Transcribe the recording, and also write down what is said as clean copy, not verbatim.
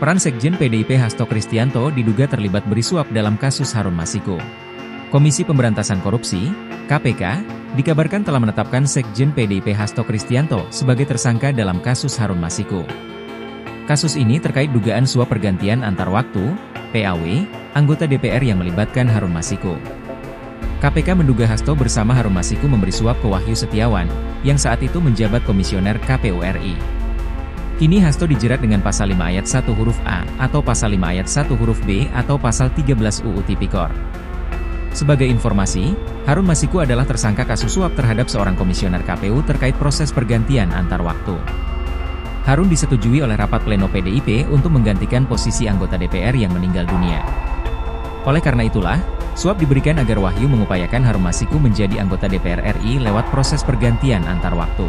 Peran Sekjen PDIP Hasto Kristiyanto diduga terlibat beri suap dalam kasus Harun Masiku. Komisi Pemberantasan Korupsi, KPK, dikabarkan telah menetapkan Sekjen PDIP Hasto Kristiyanto sebagai tersangka dalam kasus Harun Masiku. Kasus ini terkait dugaan suap pergantian antar waktu, PAW, anggota DPR yang melibatkan Harun Masiku. KPK menduga Hasto bersama Harun Masiku memberi suap ke Wahyu Setiawan, yang saat itu menjabat Komisioner KPU RI. Kini Hasto dijerat dengan pasal 5 ayat 1 huruf A, atau pasal 5 ayat 1 huruf B, atau pasal 13 UU Tipikor. Sebagai informasi, Harun Masiku adalah tersangka kasus suap terhadap seorang komisioner KPU terkait proses pergantian antar waktu. Harun disetujui oleh rapat pleno PDIP untuk menggantikan posisi anggota DPR yang meninggal dunia. Oleh karena itulah, suap diberikan agar Wahyu mengupayakan Harun Masiku menjadi anggota DPR RI lewat proses pergantian antar waktu.